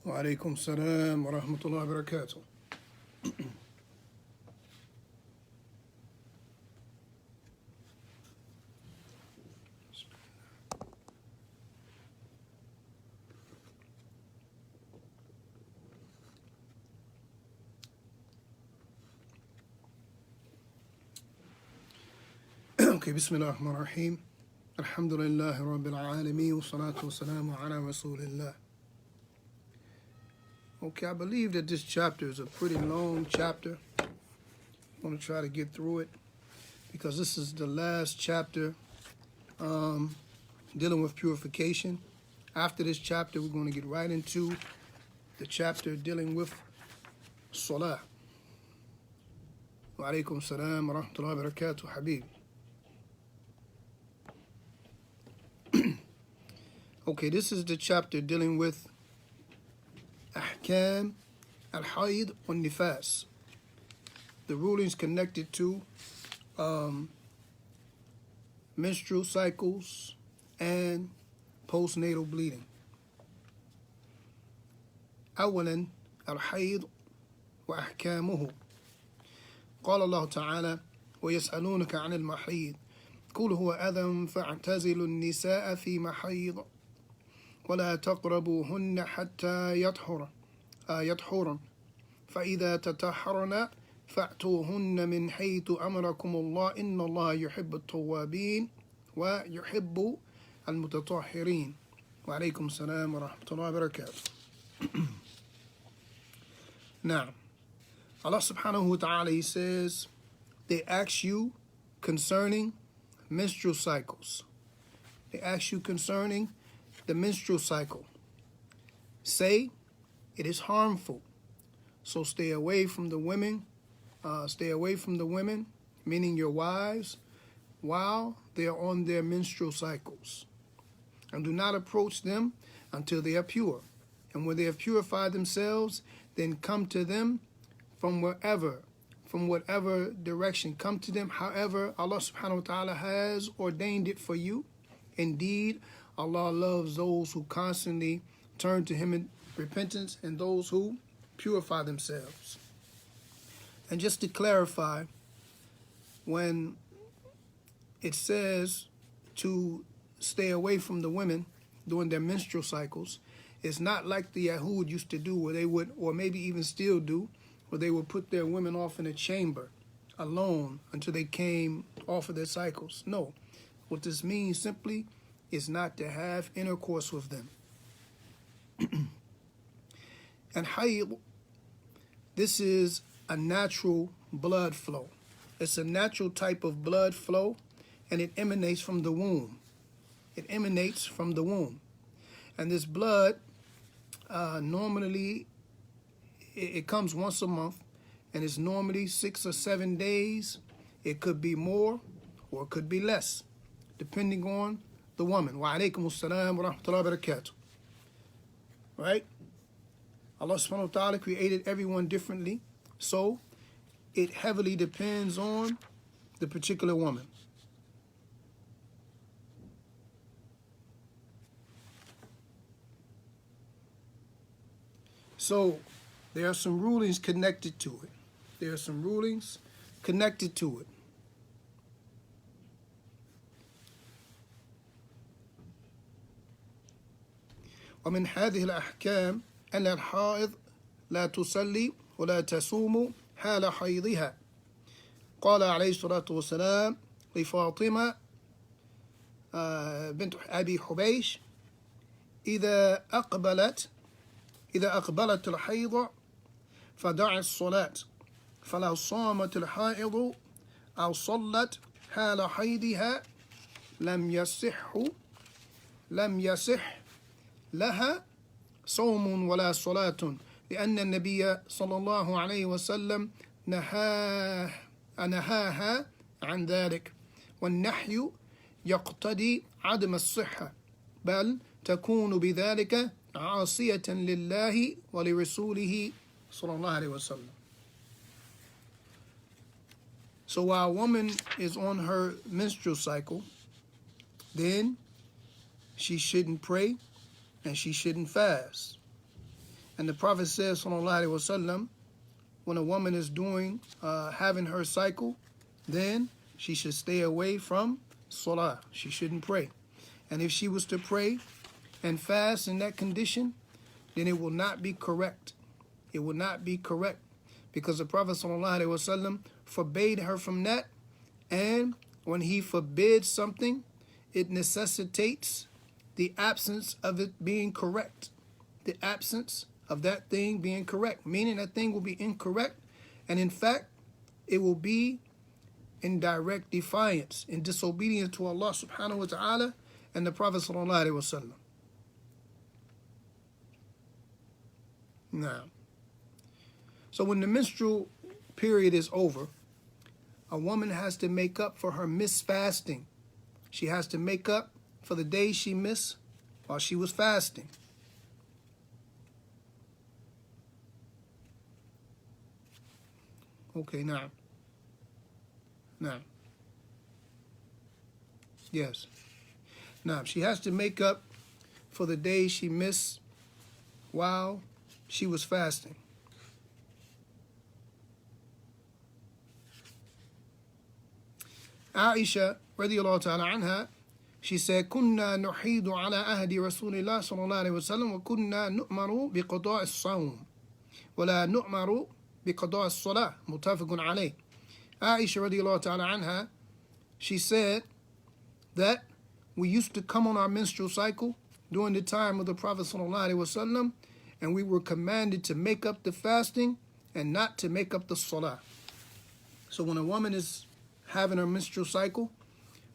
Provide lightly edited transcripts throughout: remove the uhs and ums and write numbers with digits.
وعليكم السلام ورحمة الله وبركاته. Okay, Bismillah ar-Rahman ar-Rahim. Alhamdulillahi Rabbil Alameen wa salatu wa salamu ala Rasulillah. Okay, I believe that this chapter is a pretty long chapter. I'm going to try to get through it because this is the last chapter dealing with purification. After this chapter, we're going to get right into the chapter dealing with Salah. Wa alaikum salam wa rahmatullahi wa barakatuh, Habib. Okay, this is the chapter dealing with Ahkam al-Hayd wal-Nifas, the rulings connected to menstrual cycles and postnatal bleeding. أولا الحيض وأحكامه. قال الله تعالى ويسألونك عن المحيض قل هو أذى فاعتزلوا النساء في محيض ولا تقربوهن حتى يطهرن فإذا تطهرن فأتوهن من حيث أمركم الله إن الله يحب التوابين ويحب المتطهرين. وعليكم السلام ورحمة الله وبركاته. Now, Allah subhanahu wa ta'ala, He says, they ask you concerning menstrual cycles. They ask you concerning the menstrual cycle. Say, it is harmful. So stay away from the women. Meaning your wives, while they are on their menstrual cycles. And do not approach them until they are pure. And when they have purified themselves, then come to them from whatever direction. Come to them however Allah subhanahu wa ta'ala has ordained it for you. Indeed, Allah loves those who constantly turn to Him in repentance and those who purify themselves. And just to clarify, when it says to stay away from the women during their menstrual cycles, it's not like the Yahud used to do, where they would, or maybe even still do, where they would put their women off in a chamber alone until they came off of their cycles. No. What this means simply is not to have intercourse with them. And hayd, this is a natural blood flow. It's a natural type of blood flow, and it emanates from the womb. And this blood, normally, it comes once a month, and it's normally 6 or 7 days. It could be more, or it could be less, depending on the woman. Wa alaikum assalam wa rahmatullahi wa barakatuh. Right? Allah subhanahu wa ta'ala created everyone differently, so it heavily depends on the particular woman. So there are some rulings connected to it. ومن هذه الأحكام أن الحائض لا تصلي ولا تصوم حال حيضها. قال عليه الصلاة والسلام لفاطمة بنت أبي حبيش إذا أقبلت الحيض فدع الصلاة فلو صامت الحائض أو صلت حال حيضها لم يصح لها صوم ولا صلاة لأن النبي صلى الله عليه وسلم نهاها عن ذلك والنحي يقتضي عدم الصحة بل تكون بذلك عاصية لله ولرسوله صلى الله عليه وسلم. So while a woman is on her menstrual cycle, then she shouldn't pray and she shouldn't fast. And the Prophet says, sallallahu alaihi wasallam, when a woman is having her cycle, then she should stay away from salah. She shouldn't pray. And if she was to pray and fast in that condition, then it will not be correct. It will not be correct, because the Prophet sallallahu alaihi wasallam forbade her from that. And when he forbids something, it necessitates the absence of it being correct. The absence of that thing being correct, meaning that thing will be incorrect, and in fact, it will be in direct defiance, in disobedience to Allah subhanahu wa ta'ala and the Prophet sallallahu alaihi wasallam. Now, so when the menstrual period is over, a woman has to make up for her missed fasting. She has to make up for the days she missed while she was fasting. Okay, now. Yes. Now, she has to make up for the days she missed while she was fasting. Aisha radiyallahu ta'ala anha, she said, كنا نحيد على عهد رسول الله صلى الله عليه وسلم وكنا نؤمر بقضاء الصوم ولا نؤمر بقضاء الصلاة متفق عليه. Aisha radiyallahu ta'ala anha, she said that we used to come on our menstrual cycle during the time of the Prophet sallallahu alaihi wasallam, and we were commanded to make up the fasting and not to make up the salah. So when a woman is having her menstrual cycle,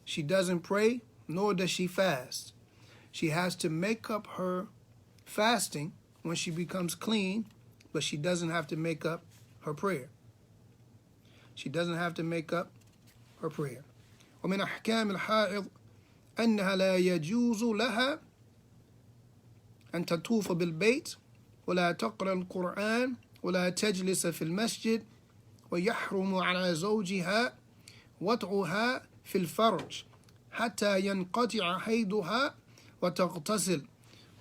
she doesn't pray, nor does she fast. She has to make up her fasting when she becomes clean, but she doesn't have to make up her prayer. She doesn't have to make up her prayer. ومن أحكام الحائض أنها لا يجوز لها أن تطوف بالبيت ولا تقرأ القرآن ولا تجلس في المسجد ويحرم على زوجها وضعها في الفرج حتى ينقطع حيضها وتغتسل.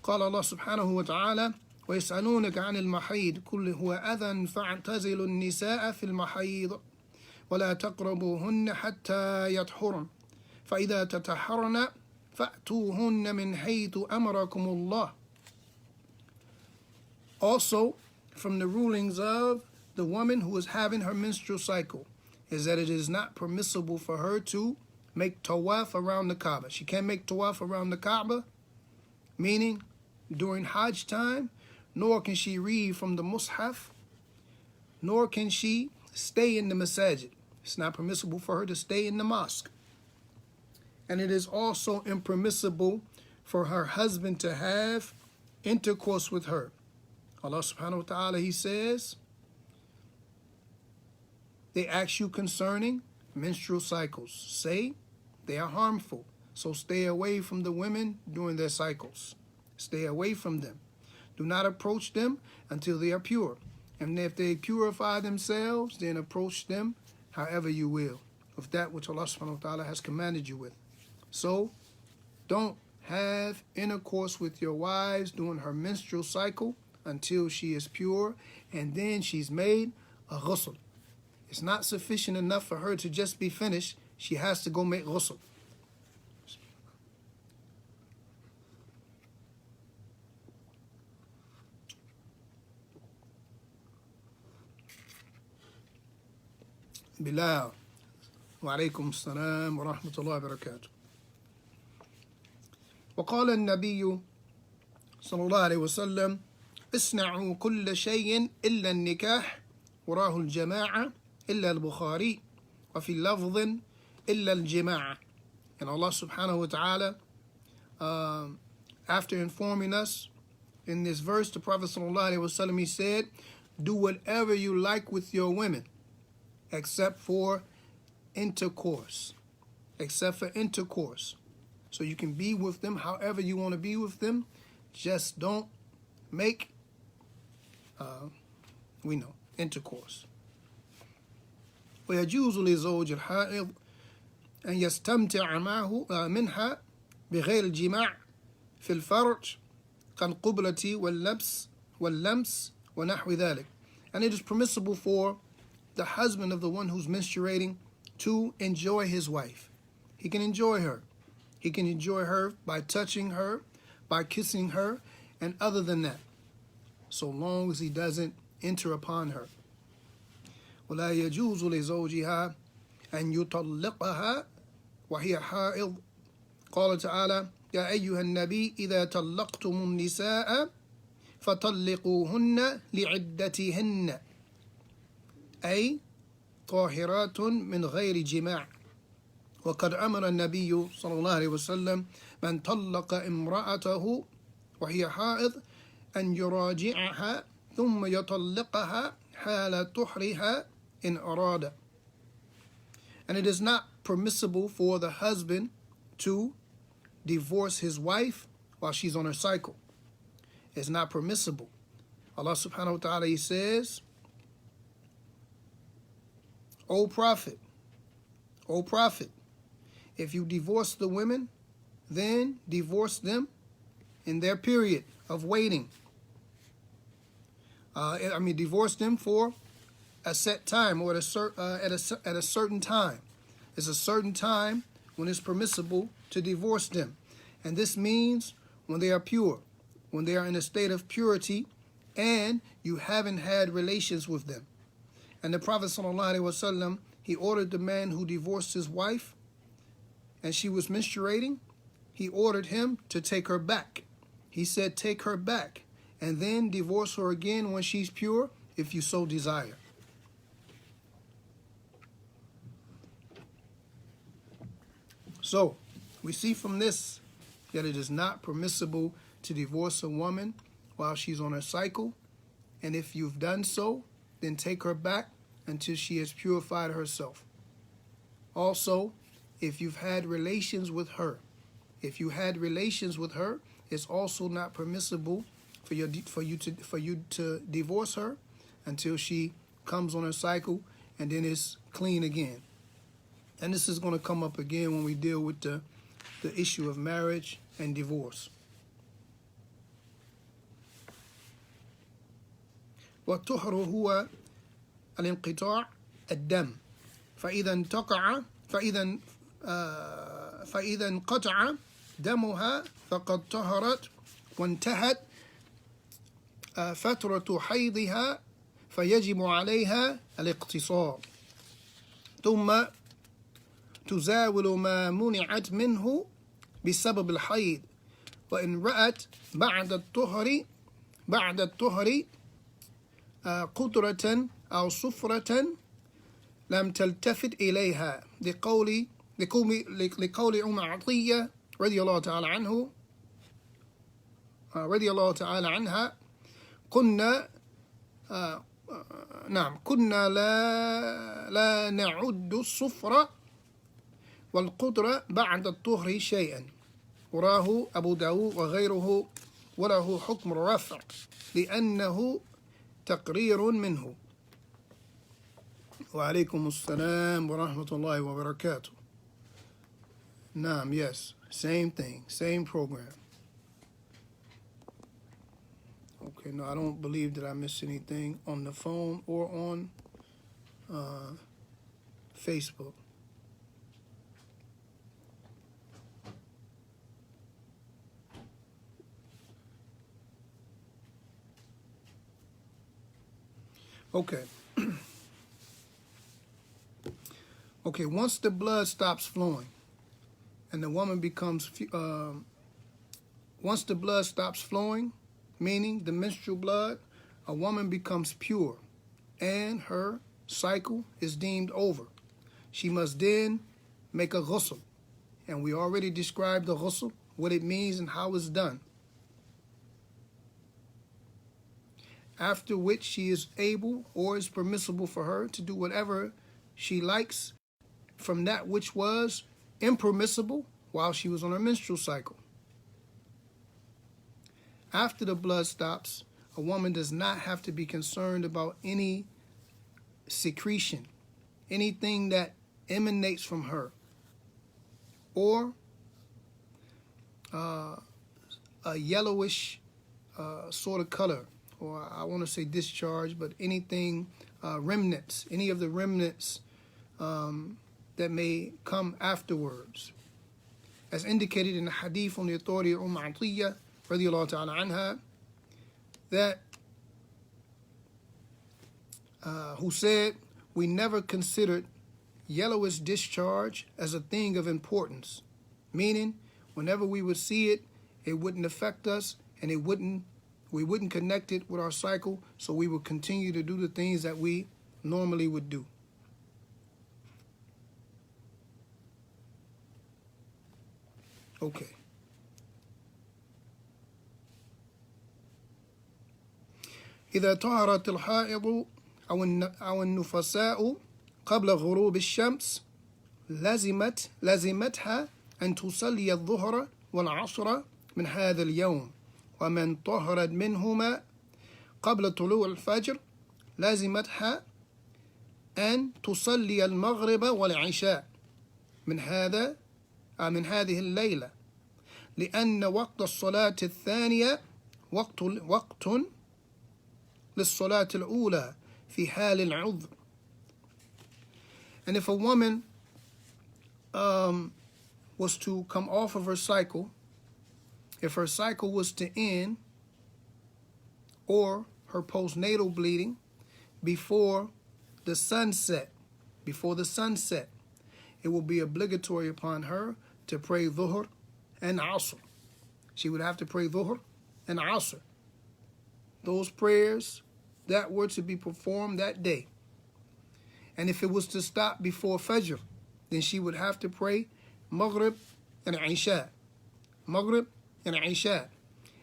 قال الله سبحانه وتعالى ويسألونك عن المحيض قل هو أذى فاعتزلوا النساء في المحيض ولا تقربوهن حتى يطهرن فإذا تطهرن فأتوهن من حيث أمركم الله. Also, from the rulings of the woman who is having her menstrual cycle is that it is not permissible for her to make tawaf around the Kaaba. She can't make tawaf around the Kaaba, meaning during Hajj time, nor can she read from the Mus'haf, nor can she stay in the masajid. It's not permissible for her to stay in the mosque. And it is also impermissible for her husband to have intercourse with her. Allah subhanahu wa ta'ala, He says, they ask you concerning menstrual cycles. Say, they are harmful. So stay away from the women during their cycles. Stay away from them. Do not approach them until they are pure. And if they purify themselves, then approach them however you will, of that which Allah subhanahu wa ta'ala has commanded you with. So, don't have intercourse with your wives during her menstrual cycle until she is pure, and then she's made a ghusl. It's not sufficient enough for her to just be finished. She has to go make ghusl. Bilal. Wa alaikum assalam wa rahmatullahi wa barakatuh. وقال النبي صلى الله عليه وسلم اصنعوا كل شيء إلا النكاح وراه الجماعة إلا البخاري وفي لفظ إلا الجماعة. And Allah subhanahu wa ta'ala, after informing us in this verse, the Prophet sallallahu alaihi wasallam, he said, do whatever you like with your women except for intercourse. Except for intercourse. So you can be with them however you want to be with them. Just don't make, intercourse. ويجوز لزوج الحائض أن يستمتع معه منها بغير الجماع في الفرج كالقبلة واللبس وَاللَّمْسِ وَنَحْوِ ذَلِكَ. And it is permissible for the husband of the one who's menstruating to enjoy his wife. He can enjoy her. He can enjoy her by touching her, by kissing her, and other than that, so long as he doesn't enter upon her. وَلَا يَجُوزُ لِزَوْجِهَا أَن يُطَلِّقَهَا وَهِيَ حَائِض. قال تعالى: يا أيها النبي إذا طلقتم النساء فطلقوهن لعدتهن أي طاهرات من غير جماع. وقد أمر النبي صلى الله عليه وسلم من طلق امرأته وهي حائض أن يراجعها ثم يطلقها حال طهرها إن أراد. And it is not permissible for the husband to divorce his wife while she's on her cycle. It's not permissible. Allah subhanahu wa ta'ala, he says, O Prophet, if you divorce the women, then divorce them in their period of waiting. Divorce them for a set time or at a certain time. It's a certain time when it's permissible to divorce them. And this means when they are pure, when they are in a state of purity and you haven't had relations with them. And the Prophet ﷺ, he ordered the man who divorced his wife and she was menstruating, he ordered him to take her back. He said, take her back and then divorce her again when she's pure if you so desire. So, we see from this that it is not permissible to divorce a woman while she's on her cycle. And if you've done so, then take her back until she has purified herself. Also, if you've had relations with her, it's also not permissible for you to divorce her until she comes on her cycle and then is clean again. And this is going to come up again when we deal with the issue of marriage and divorce. والطهر هو الانقطاع الدم فإذا انقطع دمها فقد طهرت وانتهت فترة حيضها فيجب عليها الاغتسال ثم تزاول ما منعت منه بسبب الحيض وإن رأت بعد الطهر قدرة أو صفرة لم تلتفت إليها لقول أم عطية رضي الله تعالى عنها كنا لا نعد الصفرة والقدرة بعد الطهر شيئا. وراه أبو داود وغيره وله حكم الرفع لأنه تقرير منه. وعليكم السلام ورحمة الله وبركاته. Naam, yes, same thing, same program. Okay, no, I don't believe that I missed anything on the phone or on Facebook. Okay. Okay, once the blood stops flowing and the woman becomes, once the blood stops flowing, meaning the menstrual blood, a woman becomes pure and her cycle is deemed over. She must then make a ghusl. And we already described the ghusl, what it means and how it's done. After which she is able or is permissible for her to do whatever she likes from that which was impermissible while she was on her menstrual cycle. After the blood stops, a woman does not have to be concerned about any secretion, anything that emanates from her, or a yellowish sort of color or I want to say discharge, but anything, remnants, any of the remnants that may come afterwards. As indicated in the hadith on the authority of Atiyya, radiallahu ta'ala anha, that who said, we never considered yellowish discharge as a thing of importance, meaning whenever we would see it, it wouldn't affect us, and we wouldn't connect it with our cycle, so we would continue to do the things that we normally would do. Okay. إذا طهرت الحائض أو النفساء قبل غروب الشمس لزمتها أن تصلي الظهر والعصر من هذا اليوم، ومن طهرت منهما قبل طلوع الفجر لزمتها أن تصلي المغرب والعشاء من هذه الليلة، لأن وقت الصلاة الثانية وقت للصلاة الأولى في حال العذر. And if a woman was to come off of her cycle, if her cycle was to end, or her postnatal bleeding before the sunset, it will be obligatory upon her to pray Dhuhr and Asr. She would have to pray Dhuhr and Asr, those prayers that were to be performed that day. And if it was to stop before Fajr, then she would have to pray Maghrib and Isha. Maghrib and Isha.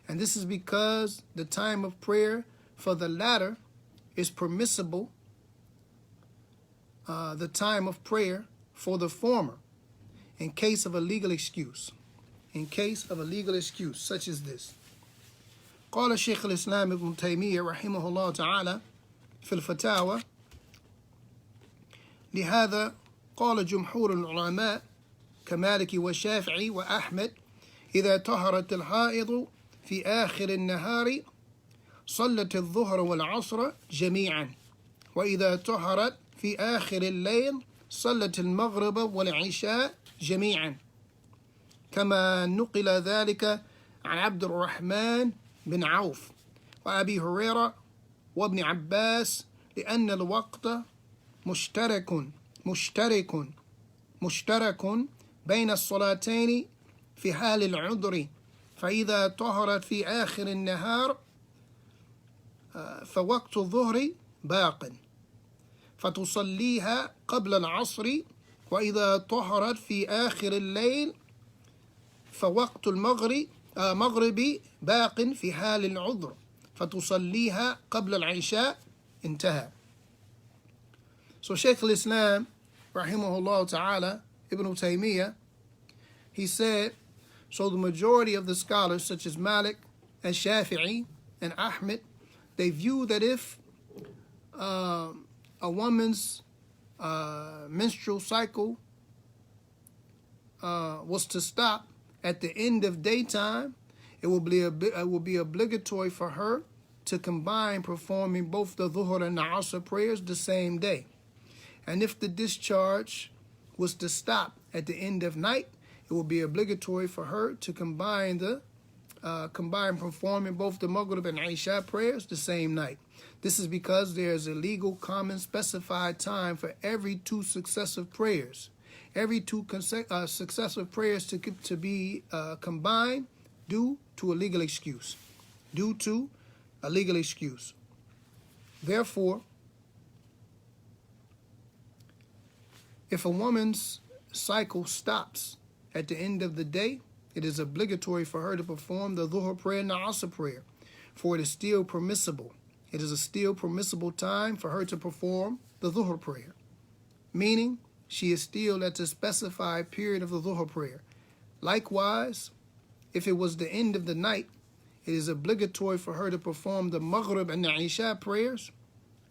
And this is because the time of prayer for the latter is permissible, the time of prayer for the former, in case of a legal excuse. In case of a legal excuse such as this. قال شيخ الإسلام ابن تيمية رحمه الله تعالى في الفتاوى: لهذا قال جمهور العلماء كمالك والشافعي وأحمد: إذا طهرت الحائض في آخر النهار صلت الظهر والعصر جميعا، وإذا طهرت في آخر الليل صلت المغرب والعشاء جميعا، كما نقل ذلك عن عبد الرحمن بن عوف وأبي هريرة وابن عباس، لأن الوقت مشترك بين الصلاتين في حال العذر، فإذا طهرت في آخر النهار فوقت الظهر باق فتصليها قبل العصر، وإذا طهرت في آخر الليل فوقت المغرب باق في حال العذر فتصليها قبل العشاء. انتهى. So Shaykh al-Islam rahimahullah ta'ala, Ibn Taymiyyah, he said, so the majority of the scholars such as Malik and Shafi'i and Ahmed, they view that if a woman's menstrual cycle was to stop at the end of daytime, it will be obligatory for her to combine performing both the Dhuhr and the Asr prayers the same day. And if the discharge was to stop at the end of night, it will be obligatory for her to combine performing both the Maghrib and Isha prayers the same night. This is because there is a legal common specified time for every two successive prayers. Every two successive prayers to be combined due to a legal excuse. Therefore, if a woman's cycle stops at the end of the day, it is obligatory for her to perform the Dhuhr prayer and the Asr prayer, for it is still permissible. It is a still permissible time for her to perform the Dhuhr prayer, meaning she is still at the specified period of the Dhuhr prayer. Likewise, if it was the end of the night, it is obligatory for her to perform the Maghrib and the Isha prayers,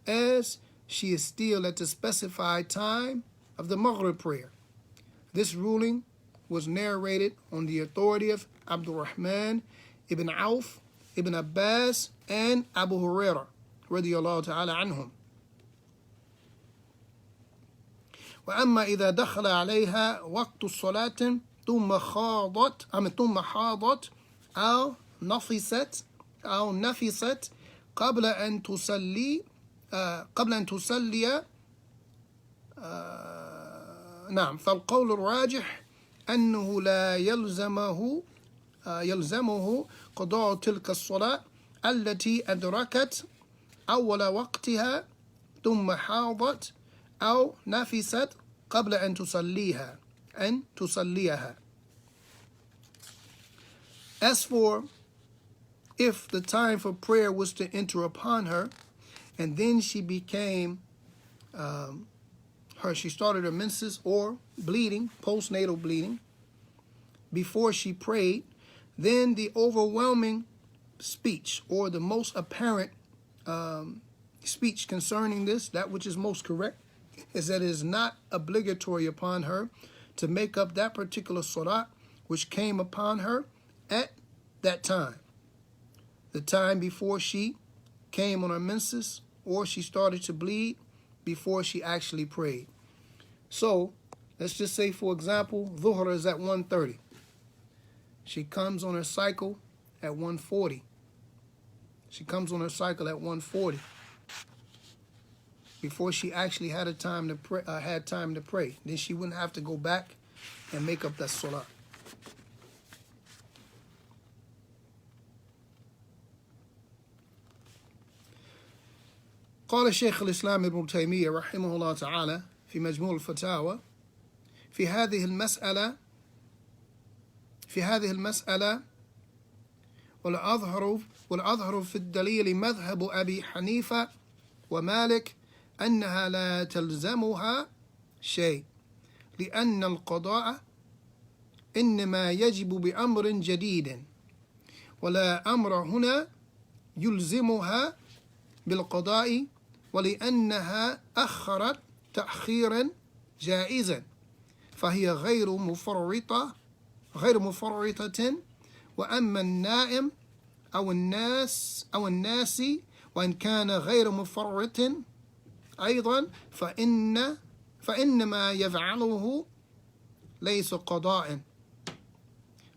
as she is still at the specified time of the Maghrib prayer. This ruling was narrated on the authority of Abdul Rahman ibn Auf, Ibn Abbas, and Abu Hurairah radiyallahu ta'ala anhum. وأما إذا دخل عليها وقت الصلاة ثم حاضت أو نفست قبل أن تصلي نعم، فالقول الراجح أنه لا يلزمه قضاء تلك الصلاة التي أدركت أول وقتها ثم حاضت أو نفست قبل أن تصليها. As for if the time for prayer was to enter upon her, and then she became she started her menses or bleeding, postnatal bleeding, before she prayed, then the overwhelming speech, or the most apparent speech concerning this, that which is most correct, is that it is not obligatory upon her to make up that particular salat which came upon her at that time, the time before she came on her menses or she started to bleed, before she actually prayed. So let's just say, for example, Dhuhr is at 1:30. She comes on her cycle at 1:40. She comes on her cycle at 1:40 before she actually had time to pray. Then she wouldn't have to go back and make up that salah. قال شيخ الإسلام ابن تيمية رحمه الله تعالى في مجموع الفتاوى في هذه المسألة والأظهر في الدليل مذهب أبي حنيفة ومالك أنها لا تلزمها شيء، لأن القضاء إنما يجب بأمر جديد، ولا أمر هنا يلزمها بالقضاء، ولأنها أخرت تأخيرا جائزا فهي غير مفرطة. وأما النائم أو الناس وإن كان غير مفرط أيضا فإنما يفعله ليس قضاء،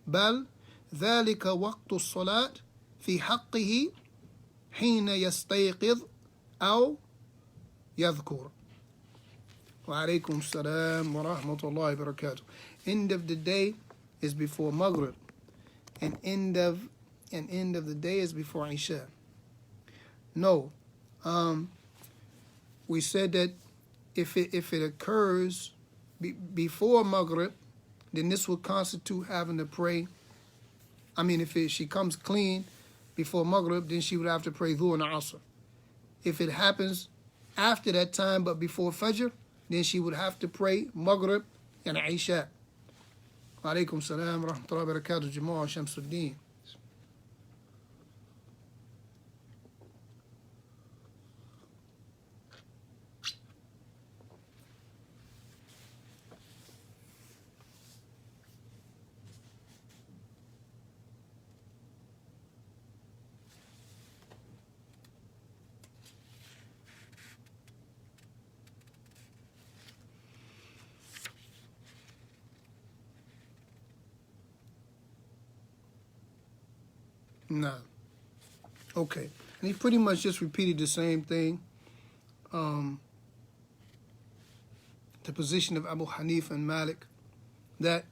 بل ذلك وقت الصلاة في حقه حين يستيقظ أو يذكر. وعليكم السلام ورحمة الله وبركاته. End of the day is before Maghrib, and end of the day is before Isha. No, we said that if it occurs before Maghrib, then this would constitute having to pray. I mean, if she comes clean before Maghrib, then she would have to pray Dhuhr and Asr. If it happens after that time but before Fajr, then she would have to pray Maghrib and Isha. Wa alaikum salam wa rahmatullahi wa barakatuh, Jamal Shamsuddin. No. Okay. And he pretty much just repeated the same thing. The position of Abu Hanifa and Malik, that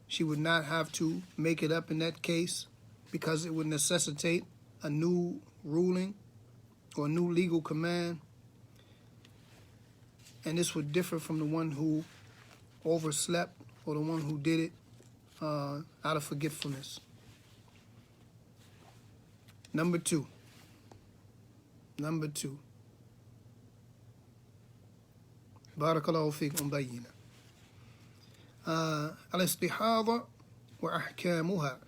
she would not have to make it up in that case because it would necessitate a new ruling or a new legal command. And this would differ from the one who overslept or the one who did it out of forgetfulness. Number two. Barakallahu fikum bayyina. الاستحاضة وأحكامها.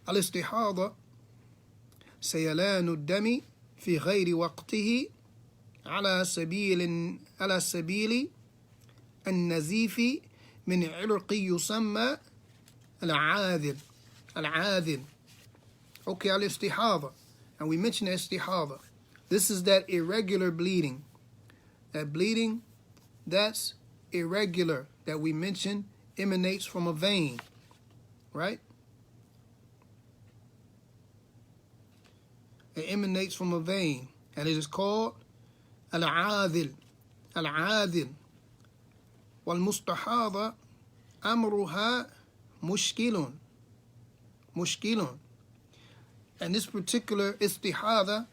الاستحاضة سيلان الدم في غير وقته على سبيل النزيف من عرق يسمى العاذل. Okay, al-istihada. And we mentioned istihada. This is that irregular bleeding. That bleeding that's irregular that we mentioned emanates from a vein, right? It emanates from a vein, and it is called al-adil. Al-adil. Wal-mustahada amruha mushkilun. Mushkilun. And this particular istihada,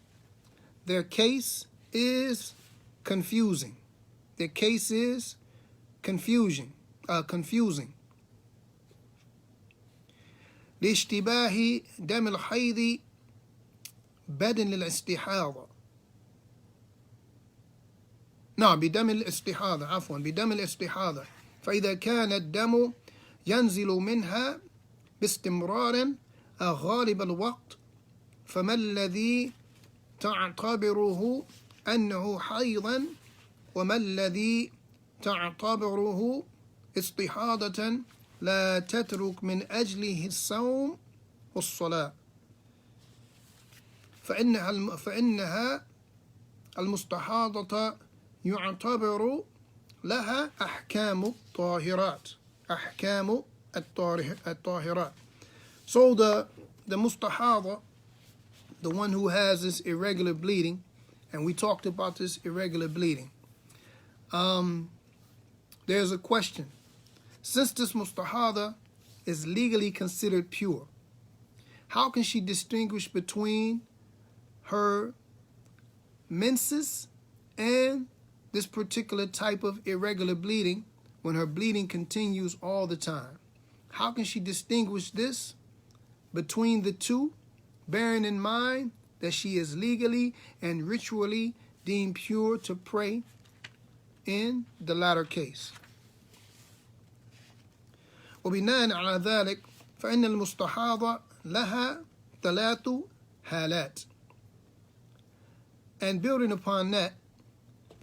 their case is confusing. Their case is confusing. لاشتباه دم الحيض بدن للاستحاضة. نعم بدم الاستحاضة عفوا بدم الاستحاضة. فإذا كان الدم ينزل منها باستمرار غالب الوقت فما الذي تعتبره أنه حيضا وما الذي تعتبره استحاضة لا تترك من أجله الصوم والصلاة فإنها المستحاضة يعتبر لها أحكام الطاهرات. أحكام الطاهرات. So the mustahada, the one who has this irregular bleeding, and we talked about this irregular bleeding. There's a question. Since this mustahada is legally considered pure, how can she distinguish between her menses and this particular type of irregular bleeding when her bleeding continues all the time? How can she distinguish this between the two, bearing in mind that she is legally and ritually deemed pure to pray in the latter case? وبناء على ذلك فإن المستحاضة لها 3 حالات. And building upon that,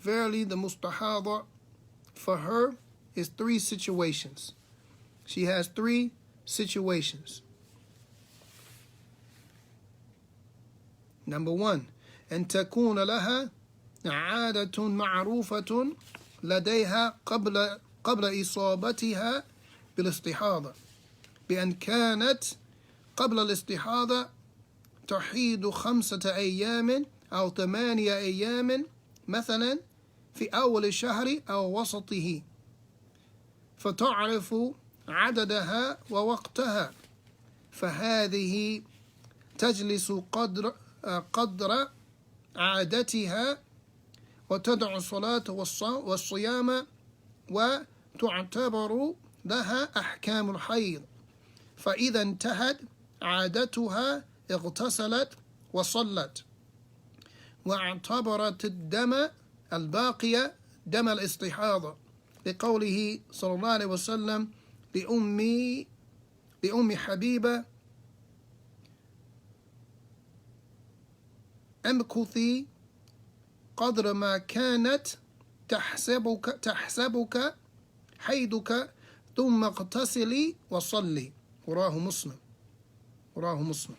verily the mustahada for her is 3 situations. She has 3 situations. Number 1, أن تكون لها عادة معروفة لديها قبل إصابتها بالاستحاضة بأن كانت قبل الاستحاضة تحيض 5 أيام أو 8 أيام مثلا في أول الشهر أو وسطه فتعرف عددها ووقتها فهذه تجلس قدر عادتها وتدع الصلاة والصيام وتعتبر لها أحكام الحيض فإذا انتهت عادتها اغتسلت وصلت واعتبرت الدم الباقي دم الاستحاضة لقوله صلى الله عليه وسلم لأم حبيبة امكثي قدر ما كانت تحسبك حيضك ثم اغتسلي وصلي. رواه مسلم.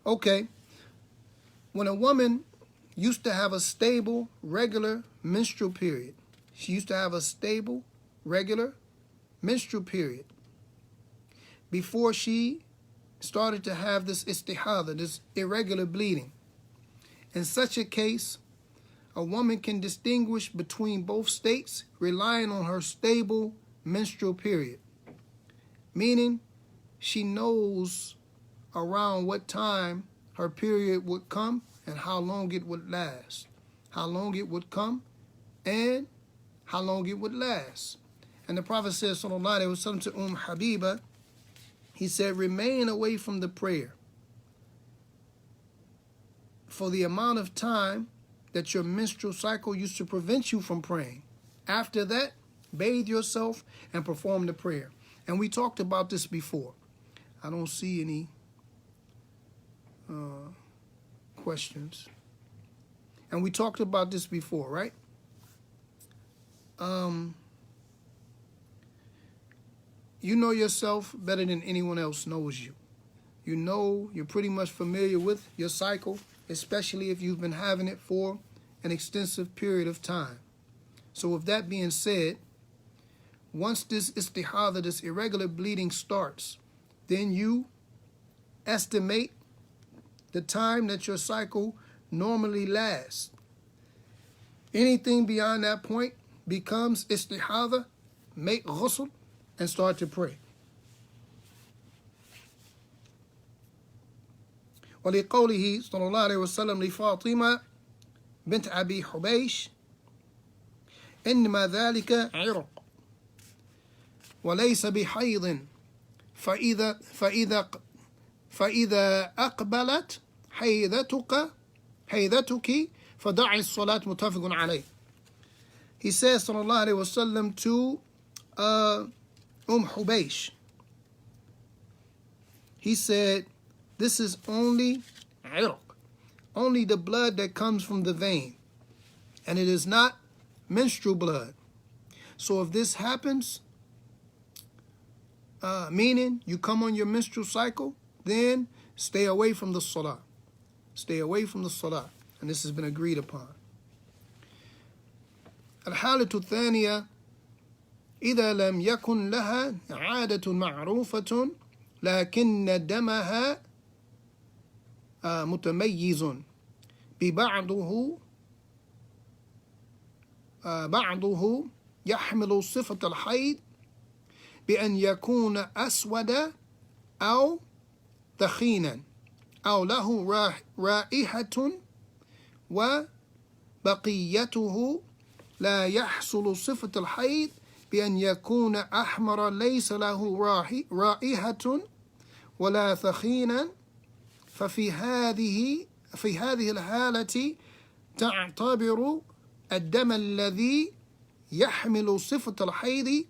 Okay, when a woman used to have a stable, regular menstrual period, she used to have a stable, regular menstrual period before she started to have this istihada, this irregular bleeding. In such a case, a woman can distinguish between both states relying on her stable menstrual period, meaning she knows around what time her period would come and how long it would last, how long it would come and how long it would last. And the Prophet said, sallallahu alaihi wasallam, to Habiba, he said, remain away from the prayer for the amount of time that your menstrual cycle used to prevent you from praying. After that, bathe yourself and perform the prayer. And we talked about this before. I don't see any questions. And we talked about this before, right? You know yourself better than anyone else knows you. you know, you're pretty much familiar with your cycle, especially if you've been having it for an extensive period of time. So with that being said, once this istihada, this irregular bleeding starts, then you estimate the time that your cycle normally lasts. Anything beyond that point becomes istihada, make ghusl, and start to pray. ولقوله صلى الله عليه وسلم لفاطمة بنت أبي حبيش إنما ذلك عرق وليس بحيض فإذا أقبلت حيضتك فدعي الصلاة متفق عليه. He says صلى الله عليه وسلم to Hubaysh. He said, this is only irq, only the blood that comes from the vein, and it is not menstrual blood. So if this happens, meaning you come on your menstrual cycle, then stay away from the salah. Stay away from the salah. And this has been agreed upon. الحالة الثانية إذا لم يكن لها عادة معروفة لكن دمها متميز ببعضه بعضه يحمل صفة الحيض بأن يكون أسود أو ثخينا أو له رائحة وبقيته لا يحصل صفة الحيض بأن يكون أحمر ليس له رائحة ولا ثخينا ففي هذه الحالة تعتبر الدم الذي يحمل صفة الحيض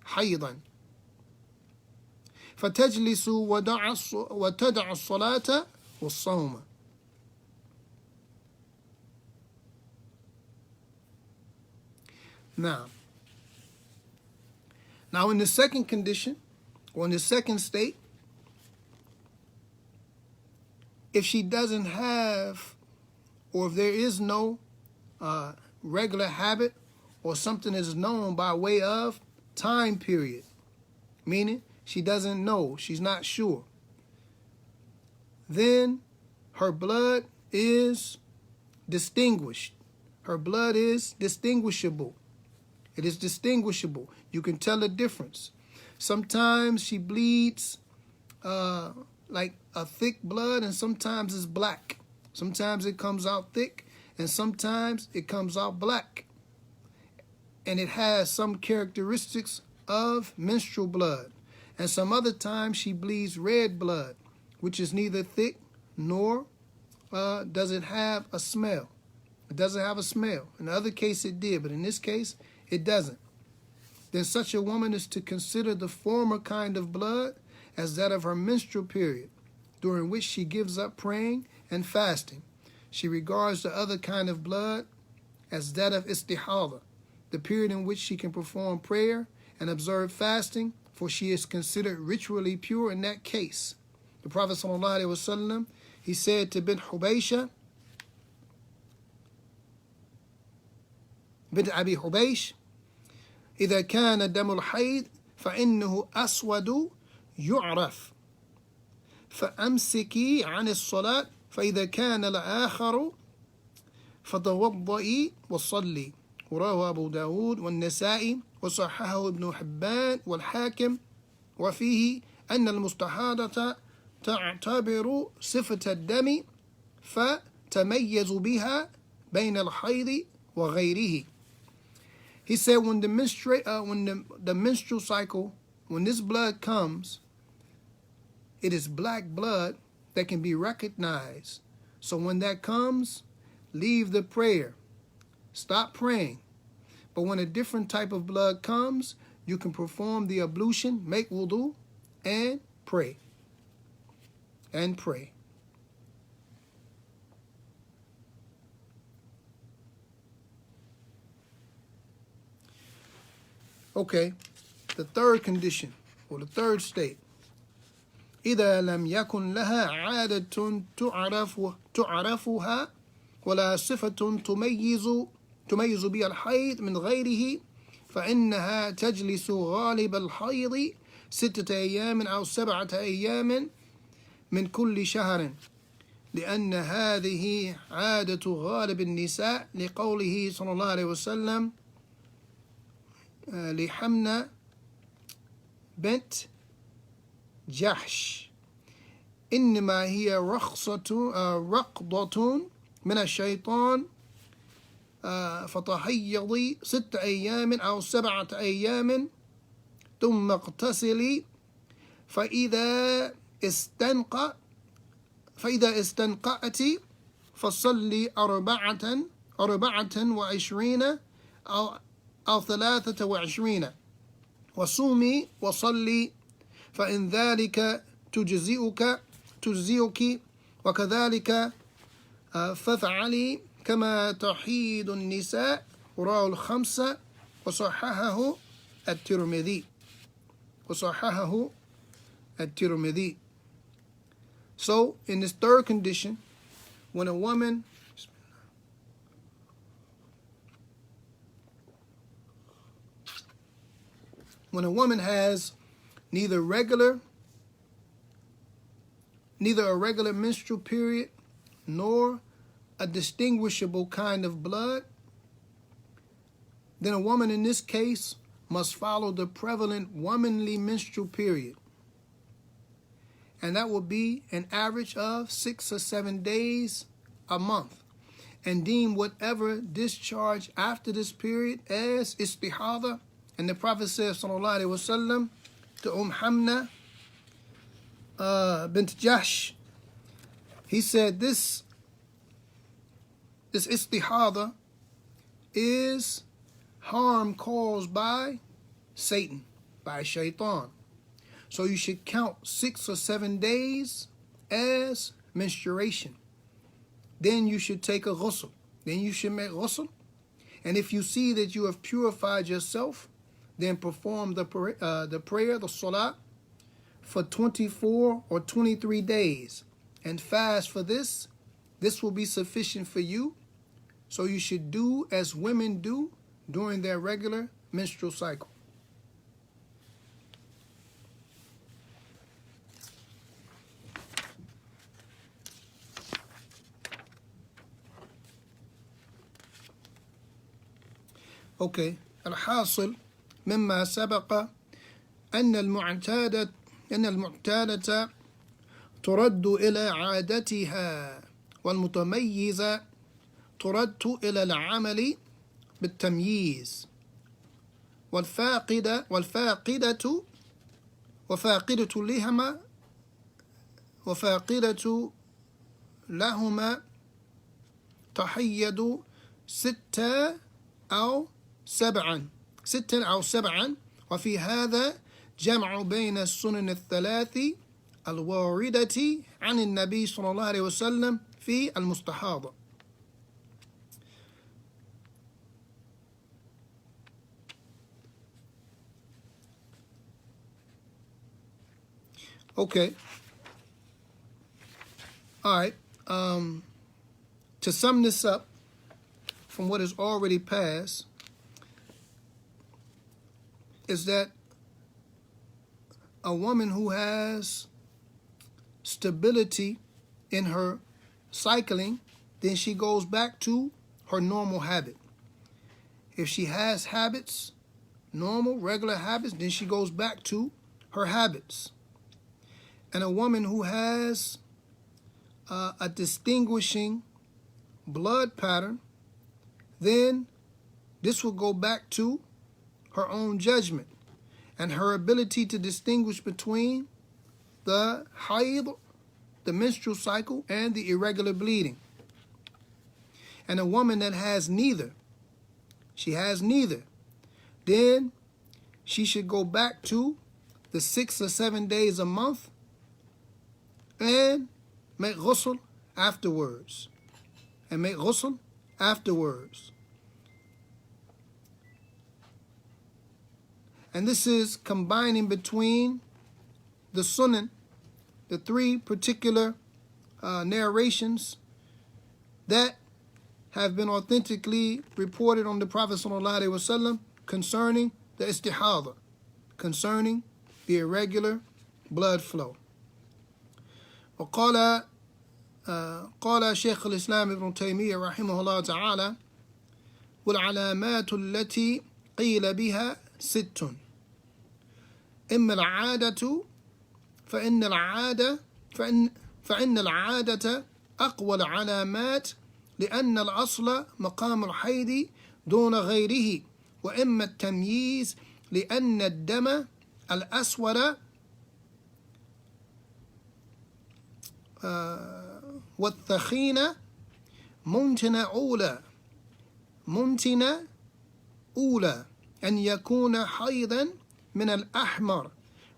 حيضا فتجلس وتدع الصلاة والصوم. Now in the second condition, or in the second state, if she doesn't have, or if there is no regular habit, or something is known by way of time period, meaning she doesn't know, she's not sure, then her blood is distinguished. Her blood is distinguishable. It is distinguishable. You can tell the difference. Sometimes she bleeds like a thick blood, and sometimes it's black. Sometimes it comes out thick, and sometimes it comes out black. And it has some characteristics of menstrual blood. And some other times she bleeds red blood, which is neither thick nor does it have a smell. It doesn't have a smell. In the other case it did, but in this case it doesn't. Then such a woman is to consider the former kind of blood as that of her menstrual period, during which she gives up praying and fasting. She regards the other kind of blood as that of istihada, the period in which she can perform prayer and observe fasting, for she is considered ritually pure in that case. The Prophet ﷺ, he said to bint Hubaysha, bint Abi Hubaysh, إذا كان دم الحيض فإنه أسود يعرف فأمسكي عن الصلاة فإذا كان الآخر فتوضئي وصلي. رواه أبو داود والنسائي وصححه ابن حبان والحاكم. وفيه أن المستحاضة تعتبر صفة الدم فتميز بها بين الحيض وغيره. He said when the menstrual cycle, when this blood comes, it is black blood that can be recognized. So when that comes, leave the prayer. Stop praying. But when a different type of blood comes, you can perform the ablution, make wudu, and pray. And pray. Okay, the third condition, or the third state. إذا لم يكن لها عادة تعرفها ولا صفة تميز بها الحيض من غيره فإنها تجلس غالب الحيض 6 أيام أو 7 أيام من كل شهر لأن هذه عادة غالب النساء لقوله صلى الله عليه وسلم لحمنة بنت جحش إنما هي رقضة من الشيطان فتحيضي 6 أيام أو 7 أيام ثم اغتسلي فإذا استنقعت فصلي 24 أو 23 وصومي وصلي فإن ذلك تجزئك وكذلك فافعلي كما تحيض النساء رواه الخمسة وصححه الترمذي. So in this third condition, when a woman has neither a regular menstrual period nor a distinguishable kind of blood, then a woman in this case must follow the prevalent womanly menstrual period. And that will be an average of 6 or 7 days a month. And deem whatever discharge after this period as istihada. And the Prophet says, sallallahu alaihi wasallam, to Hamna bint Jahsh, he said this istihada is harm caused by Satan, by shaitan. So you should count 6 or 7 days as menstruation. Then you should take a ghusl. Then you should make ghusl. And if you see that you have purified yourself, then perform the prayer, the salah, for 24 or 23 days. And fast for this. This will be sufficient for you. So you should do as women do during their regular menstrual cycle. Okay, الحاصل مما سبق أن المعتادة ترد إلى عادتها والمتميزة ترد إلى العمل بالتمييز وفاقدة لهما تحيد 6 أو 7 وفي هذا جمع بين السنن الثلاث الواردة عن النبي صلى الله عليه وسلم في المستحاضة. Okay. All right. To sum this up from what is already passed, is that a woman who has stability in her cycling, then she goes back to her normal habit. If she has habits, normal, regular habits, then she goes back to her habits. And a woman who has a distinguishing blood pattern, then this will go back to her own judgment and her ability to distinguish between the hayd, the menstrual cycle, and the irregular bleeding. And a woman that has neither, then she should go back to the 6 or 7 days a month and make ghusl afterwards. And this is combining between the sunnah the three particular narrations that have been authentically reported on the Prophet ﷺ concerning the istihada, concerning the irregular blood flow. وقال قال شيخ الإسلام ابن تيمية رحمه الله تعالى: والعلامات التي قيل بها ست. إما العادة فإن العادة أقوى العلامات لأن الأصل مقام الحيض دون غيره، وإما التمييز لأن الدم الأسود والثخين ممتن أولى أن يكون حيضا من الأحمر،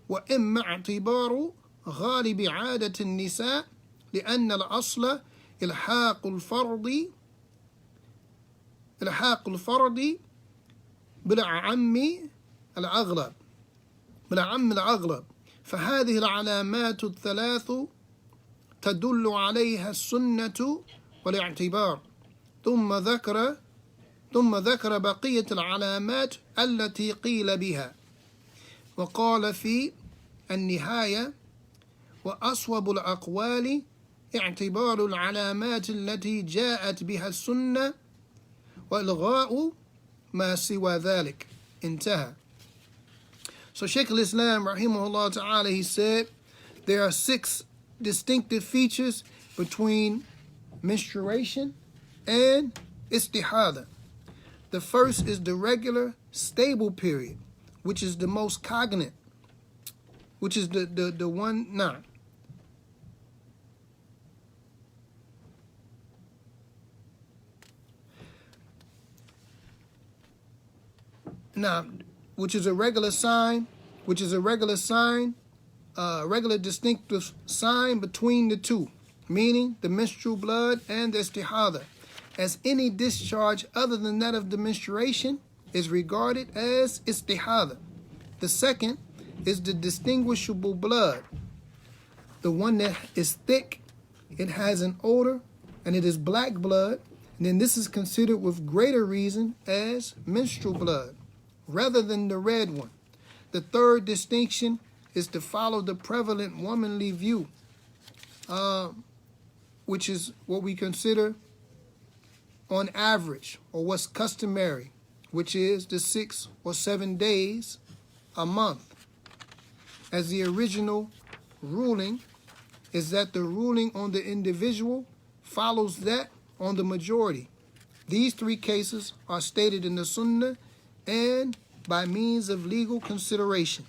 وإما اعتبار غالب عادة النساء لأن الأصل إلحاق الفرد بالعم الأغلب، فهذه العلامات الثلاث تدل عليها السنة والاعتبار، ثم ذكر بقية العلامات التي قيل بها. وقال في النهاية: وأصوب الأقوال اعتبار العلامات التي جاءت بها السنة وإلغاء ما سوى ذلك. انتهى. So Shaykh al-Islam rahimahullah ta'ala, he said there are 6 distinctive features between menstruation and istihada. The first is the regular stable period, which is the most cognate, which is the one which is a regular distinctive sign between the two, meaning the menstrual blood and the istihada, as any discharge other than that of the menstruation is regarded as istihada. The second is the distinguishable blood, the one that is thick, it has an odor, and it is black blood, and then this is considered with greater reason as menstrual blood, rather than the red one. The third distinction is to follow the prevalent womanly view, which is what we consider on average, or what's customary, which is the 6 or 7 days a month, as the original ruling is that the ruling on the individual follows that on the majority. These 3 cases are stated in the Sunnah and by means of legal consideration.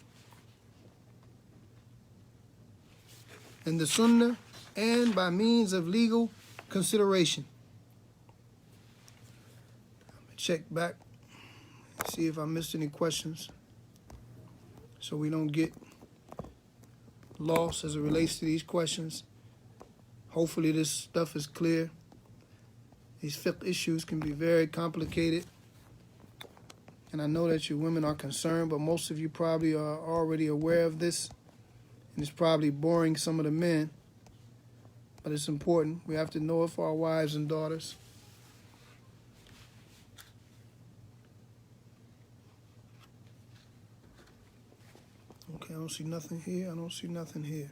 In the Sunnah and by means of legal consideration. Check back, see if I missed any questions, so we don't get lost as it relates to these questions. Hopefully this stuff is clear. These fiqh issues can be very complicated, and I know that you women are concerned, but most of you probably are already aware of this, and it's probably boring some of the men, but it's important. We have to know it for our wives and daughters. Okay, I don't see nothing here. I don't see nothing here.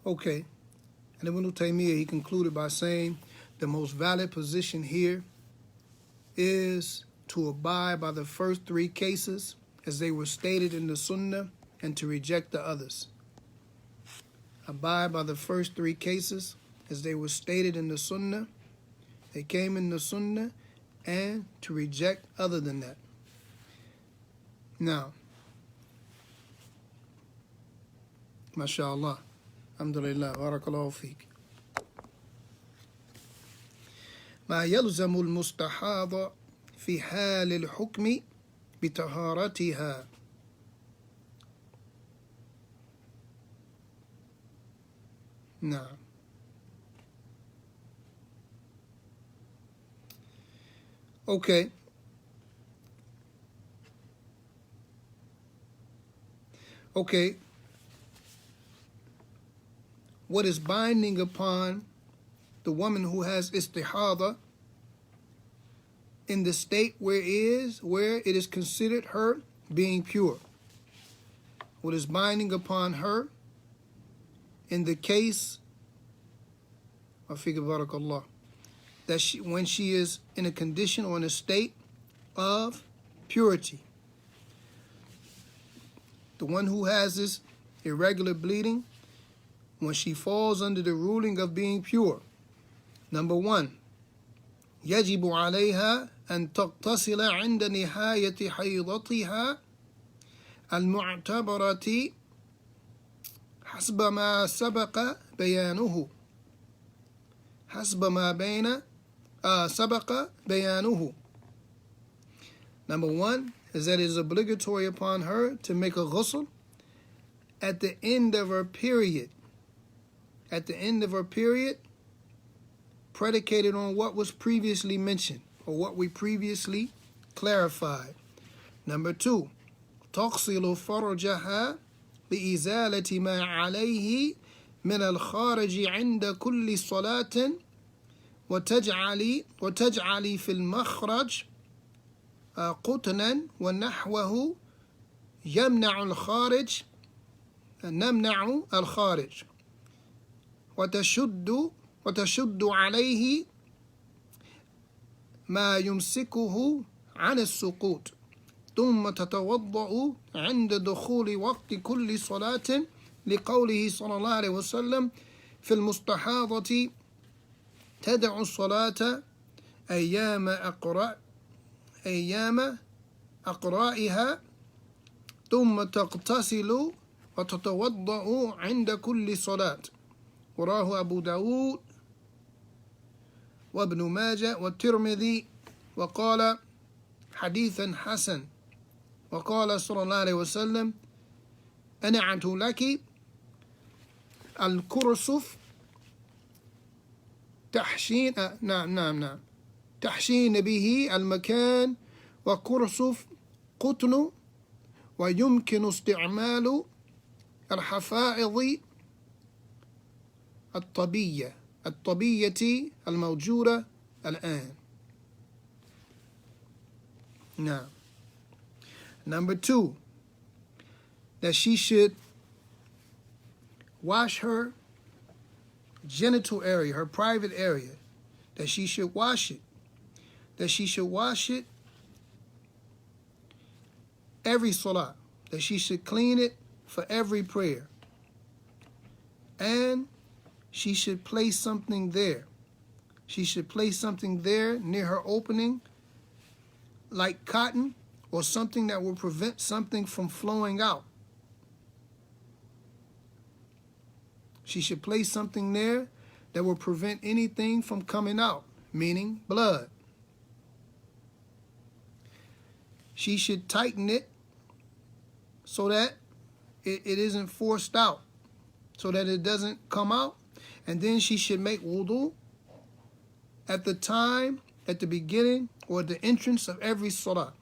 Okay, and Ibn Taymiyyah, he concluded by saying the most valid position here is to abide by the first 3 cases as they were stated in the Sunnah and to reject the others. Abide by the first 3 cases as they were stated in the Sunnah, they came in the Sunnah, and to reject other than that. Now, mashallah, alhamdulillah, barakallahu feek. ما يلزم المستحاض في حال الحكم بطهارتها. نعم. Okay. Okay. What is binding upon the woman who has istihada in the state where it is considered her being pure? What is binding upon her in the case of barakallah, that when she is in a condition or in a state of purity? The one who has this irregular bleeding, when she falls under the ruling of being pure, number one, يجب عليها أن تغتسل عند نهاية حيضتها المعتبرة حسب ما سبق بيانه. سبق بيانه. Number one is that it is obligatory upon her to make a ghusl at the end of her period. At the end of her period, predicated on what was previously mentioned or what we previously clarified. Number two, تغسل فرجها لإزالة ما عليه من الخارج عند كل صلاة وتجعلي في المخرج قطنا ونحوه نمنع الخارج وتشد عليه ما يمسكه عن السقوط ثم تتوضأ عند دخول وقت كل صلاة لقوله صلى الله عليه وسلم في المستحاضة تدع الصلاة أيام أقرائها ثم تغتسل وتتوضأ عند كل صلاة. وراه أبو داود وابن ماجه والترمذي وقال حديثا حسن. وقال صلى الله عليه وسلم أنعت لك الكرسف تحشين تحشين به المكان وكرسف قطن ويمكن استعمال الحفائظ الطبية الموجودة الآن. Now, number two, that she should wash her genital area, her private area, that she should wash it. That she should wash it every salah. That she should clean it for every prayer. And she should place something there. She should place something there near her opening, like cotton or something that will prevent something from flowing out. She should place something there that will prevent anything from coming out, meaning blood. She should tighten it so that it isn't forced out, so that it doesn't come out. And then she should make wudu at the beginning or the entrance of every salah.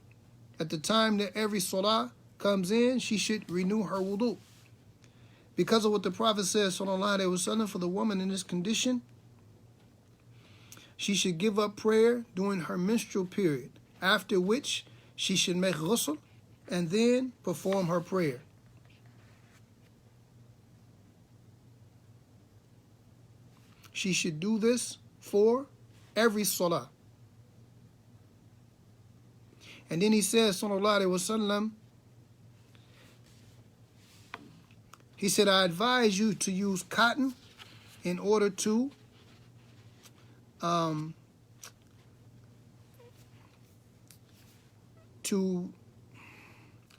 At the time that every salah comes in, she should renew her wudu. Because of what the Prophet says, sallallahu alaihi wasallam, for the woman in this condition, she should give up prayer during her menstrual period, after which she should make ghusl and then perform her prayer. She should do this for every salah. And then he says, sallallahu alaihi wasallam, he said, I advise you to use cotton in order to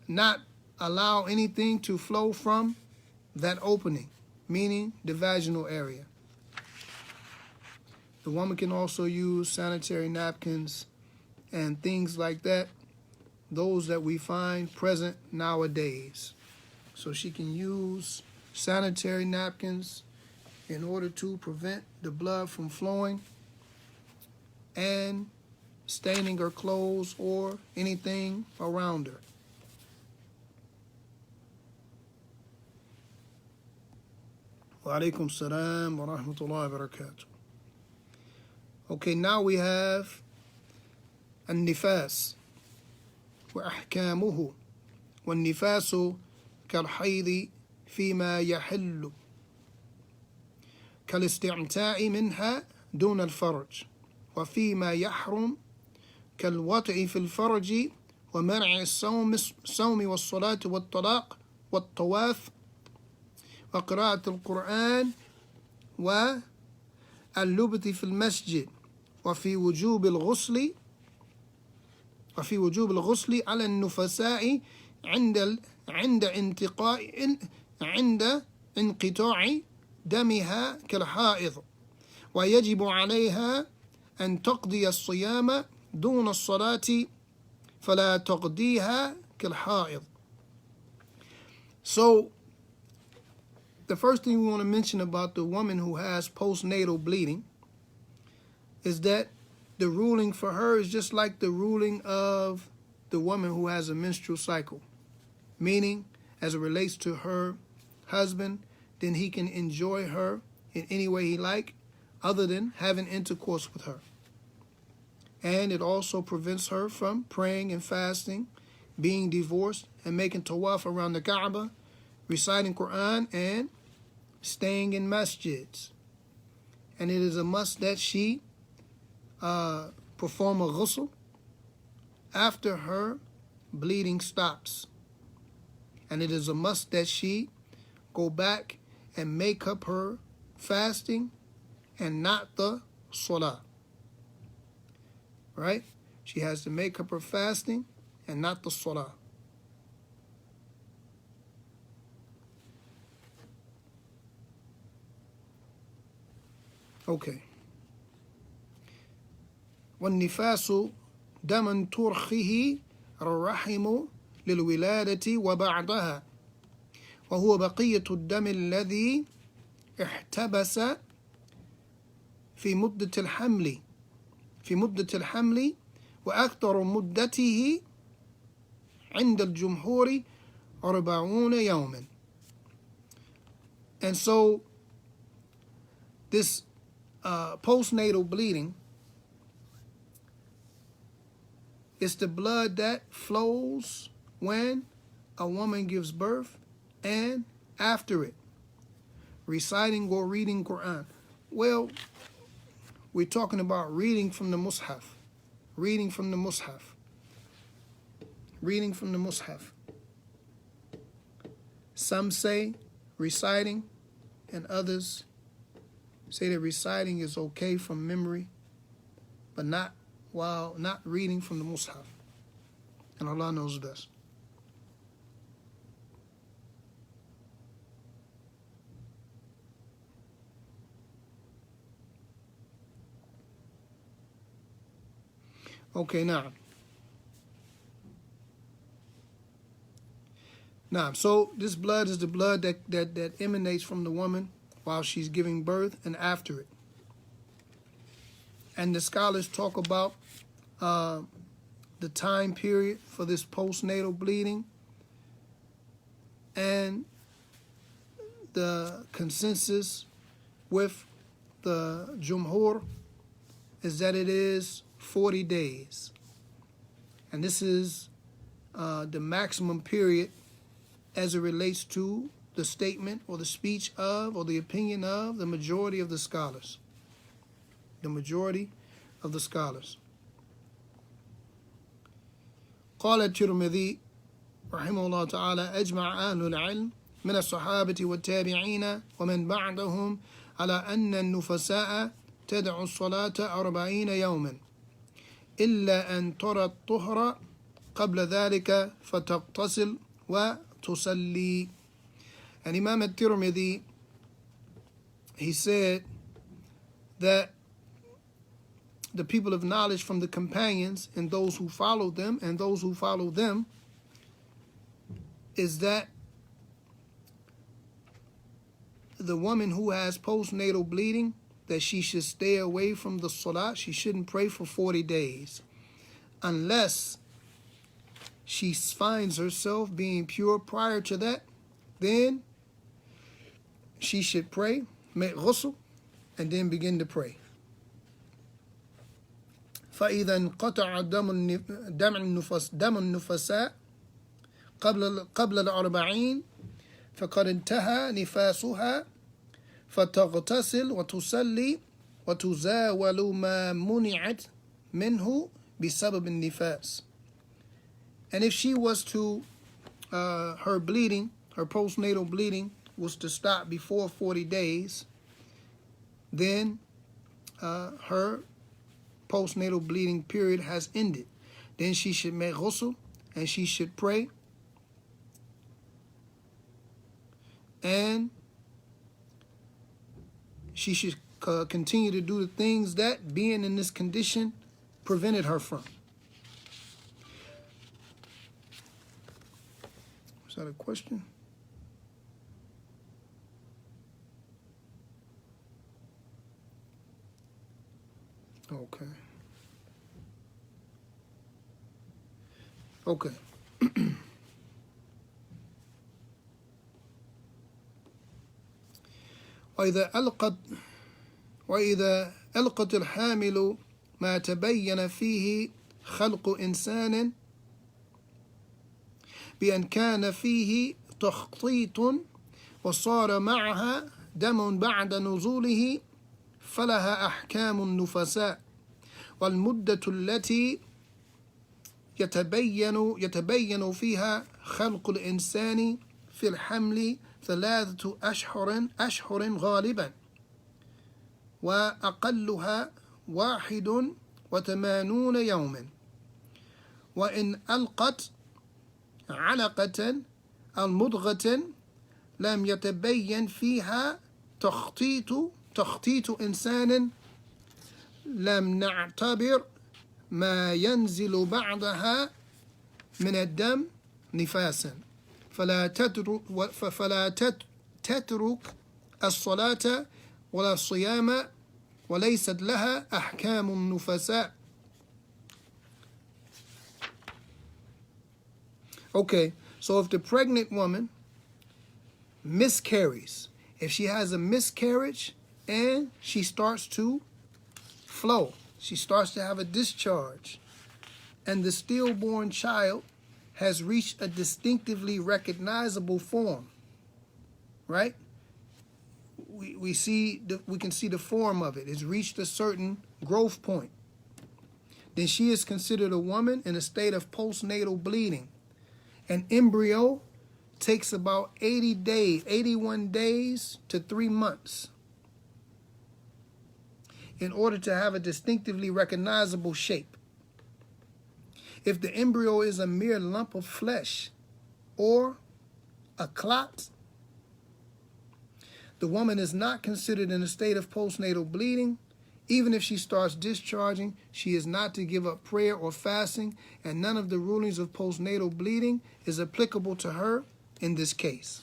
not allow anything to flow from that opening, meaning the vaginal area. The woman can also use sanitary napkins and things like that, those that we find present nowadays. So she can use sanitary napkins in order to prevent the blood from flowing and staining her clothes or anything around her. Wa alaikum salam wa rahmatullahi wa barakatuh. Okay, now we have النفاس وأحكامه. والنفاس كالحيض فيما يحل كالاستمتاع منها دون الفرج، وفيما يحرم كالوطئ في الفرج ومنع الصوم والصلاة والطلاق والطواف وقراءة القرآن واللبث في المسجد، وفي وجوب الغسل على النفساء عند انقطاع دمها كالحائض، ويجب عليها أن تقضي الصيام دون الصلاة فلا تقضيها كالحائض. So the first thing we want to mention about the woman who has postnatal bleeding is that the ruling for her is just like the ruling of the woman who has a menstrual cycle, meaning as it relates to her husband, then he can enjoy her in any way he like other than having intercourse with her. And it also prevents her from praying and fasting, being divorced, and making tawaf around the Kaaba, reciting Quran, and staying in masjids. And it is a must that she perform a ghusl after her bleeding stops. And it is a must that she go back and make up her fasting and not the salah. Right? She has to make up her fasting and not the salah. Okay. والنفاس دم ترخيه الرحم للولادة وبعدها، وهو بقية الدم الذي احتبس في مدة الحمل وأكثر مدته عند الجمهور 40 يوما. And so this postnatal bleeding is the blood that flows when a woman gives birth and after it, reciting or reading Quran. Well, we're talking about reading from the Mus'haf. Reading from the Mus'haf. Reading from the Mus'haf. Some say reciting, and others say that reciting is okay from memory, but not while not reading from the Mus'haf. And Allah knows best. Okay, now. So this blood is the blood that emanates from the woman while she's giving birth and after it. And the scholars talk about the time period for this postnatal bleeding, and the consensus with the Jumhur is that it is 40 days. And this is the maximum period as it relates to the statement or the speech of or the opinion of the majority of the scholars. The majority of the scholars. قال الترمذي رحمه الله تعالى أجمع أهل العلم من الصحابة والتابعين ومن بعدهم على أن النفساء تدع الصلاة 40 يوما إلا أن ترى الطهر قبل ذلك فتغتسل وتصلي. And Imam al-Tirmidhi, he said that the people of knowledge from the companions and those who followed them and those who follow them is that the woman who has postnatal bleeding, that she should stay away from the salah. She shouldn't pray for 40 days unless she finds herself being pure prior to that. Then she should pray, make ghusl, and then begin to pray. فإذا انقطع دم النفساء قبل الأربعين فقد انتهى نفاسها فتغتسل وتصلي وتزاول ما منعت منه بسبب النفاس. And if she was to, her bleeding, her postnatal bleeding was to stop before 40 days, then her postnatal bleeding period has ended. Then she should make ghusl and she should pray. And she should continue to do the things that being in this condition prevented her from. Is that a question? Okay. Okay. وإذا ألقت الحامل ما تبين فيه خلق إنسان بأن كان فيه تخطيط وصار معها دم بعد نزوله فلها أحكام النفساء والمدة التي يتبين فيها خلق الإنسان في الحمل 3 أشهر غالبا وأقلها 81 يوما. وإن ألقت علقة أو مضغة لم يتبين فيها تخطيط إنسان لم نعتبر ما ينزل بعدها من الدم نفاسا فلا تترك الصلاة ولا الصيام وليست لها أحكام النفساء. Okay, so if the pregnant woman miscarries, if she has a miscarriage and she starts to flow, she starts to have a discharge, and the stillborn child has reached a distinctively recognizable form, right? We can see the form of it. It's reached a certain growth point. Then she is considered a woman in a state of postnatal bleeding. An embryo takes about 81 days to 3 months in order to have a distinctively recognizable shape. If the embryo is a mere lump of flesh or a clot, the woman is not considered in a state of postnatal bleeding. Even if she starts discharging, she is not to give up prayer or fasting, and none of the rulings of postnatal bleeding is applicable to her in this case.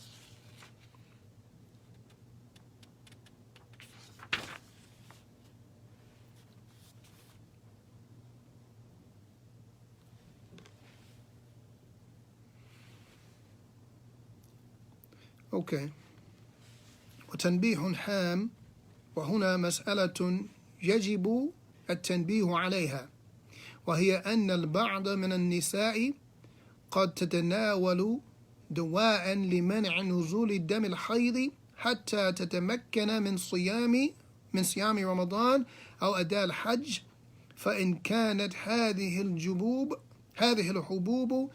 Okay. وتنبيه هام وهنا مسألة يجب التنبيه عليها، وهي أن البعض من النساء قد تتناول دواء لمنع نزول الدم الحيض حتى تتمكن من صيام رمضان أو أداء الحج، فإن كانت هذه الحبوب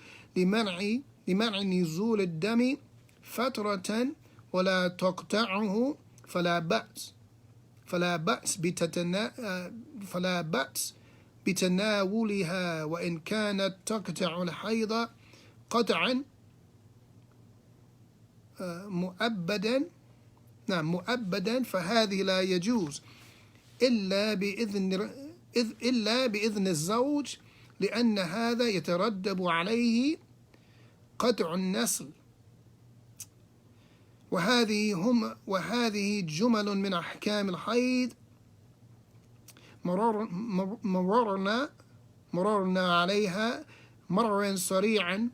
لمنع نزول الدم فترة ولا تقطعه فلا بأس بتناولها، وإن كانت تقطع الحيض قطعا مؤبدا فهذه لا يجوز إلا إلا بإذن الزوج لأن هذا يترتب عليه قطع النسل. وهذه جمل من أحكام الحيض مررنا عليها مرا سريعا،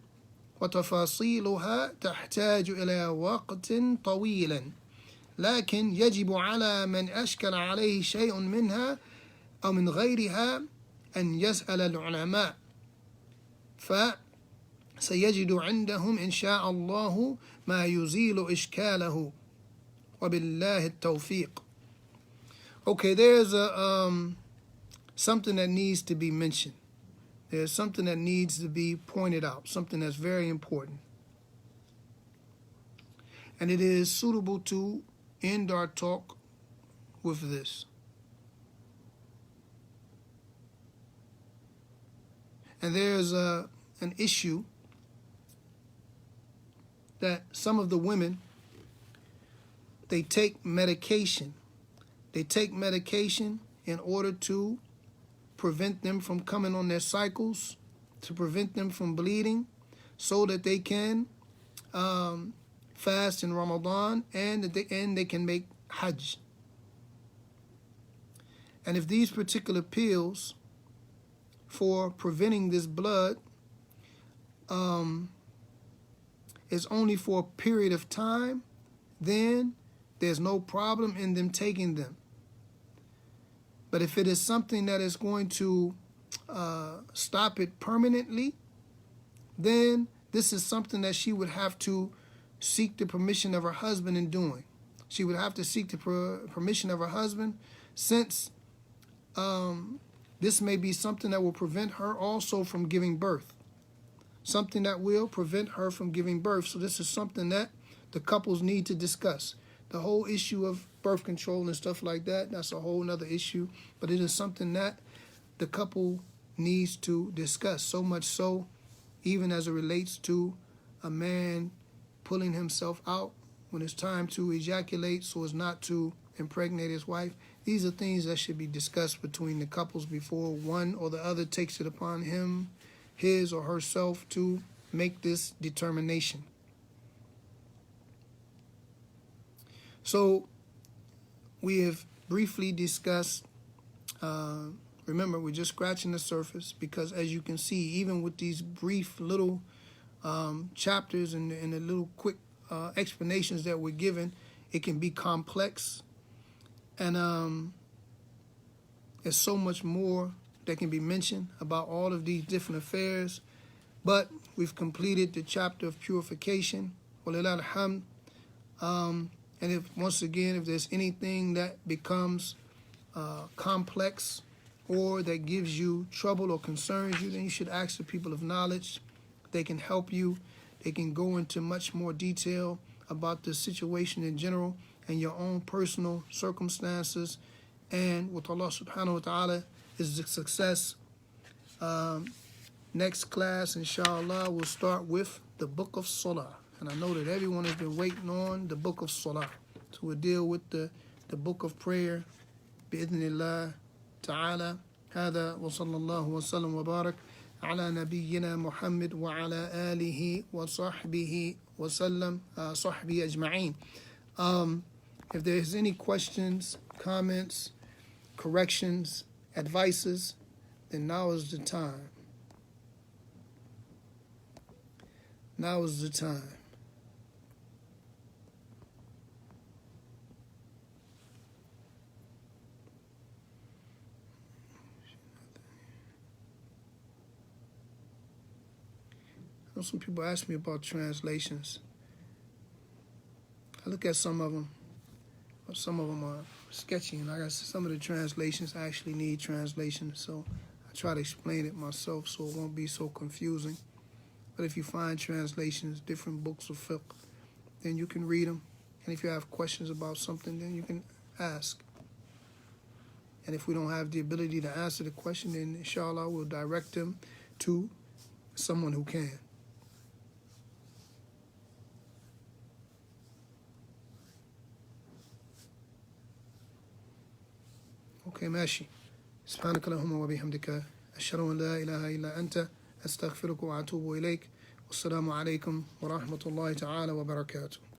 وتفاصيلها تحتاج إلى وقت طويل، لكن يجب على من أشكل عليه شيء منها أو من غيرها أن يسأل العلماء، فسيجد عندهم إن شاء الله ما يزيل إشكاله، وبالله التوفيق. Okay, there's something that needs to be mentioned. There's something that needs to be pointed out, something that's very important. And it is suitable to end our talk with this. And there's an issue that some of the women, they take medication. They take medication in order to prevent them from coming on their cycles, to prevent them from bleeding, so that they can fast in Ramadan and they can make Hajj. And if these particular pills for preventing this blood is only for a period of time, then there's no problem in them taking them. But if it is something that is going to stop it permanently, then this is something that she would have to seek the permission of her husband in doing. She would have to seek the permission of her husband, since this may be something that will prevent her also from giving birth. Something that will prevent her from giving birth. So this is something that the couples need to discuss. The whole issue of birth control and stuff like that, that's a whole other issue. But it is something that the couple needs to discuss. So much so, even as it relates to a man pulling himself out when it's time to ejaculate so as not to impregnate his wife. These are things that should be discussed between the couples before one or the other takes it upon him, his or herself, to make this determination. So we have briefly discussed, remember, we're just scratching the surface, because as you can see, even with these brief little chapters and the little quick explanations that we're given, it can be complex. And there's so much more that can be mentioned about all of these different affairs. But we've completed the chapter of purification. Walillah alhamd. And once again, if there's anything that becomes complex or that gives you trouble or concerns you, then you should ask the people of knowledge. They can help you. They can go into much more detail about the situation in general and your own personal circumstances. And with Allah subhanahu wa ta'ala is the success. Next class, inshallah, we'll start with the book of Salah. And I know that everyone has been waiting on the book of Salah. So we'll deal with the book of prayer. Bi-idhnillah ta'ala. هذا وصلى الله وسلم وبارك على نبينا محمد وعلى آله وصحبه وسلم صحبه أجمعين. If there's any questions, comments, corrections, advices, then now is the time. Now is the time. I know some people ask me about translations. I look at some of them, but some of them are sketchy, and I got some of the translations actually need translation, so I try to explain it myself so it won't be so confusing. But if you find translations, different books of fiqh, then you can read them. And if you have questions about something, then you can ask. And if we don't have the ability to answer the question, then inshallah we'll direct them to someone who can. Okay, Mashi. سبحانك اللهم وبحمدك أشهد أن لا إله إلا أنت أستغفرك وأتوب إليك والسلام عليكم ورحمة الله تعالى وبركاته.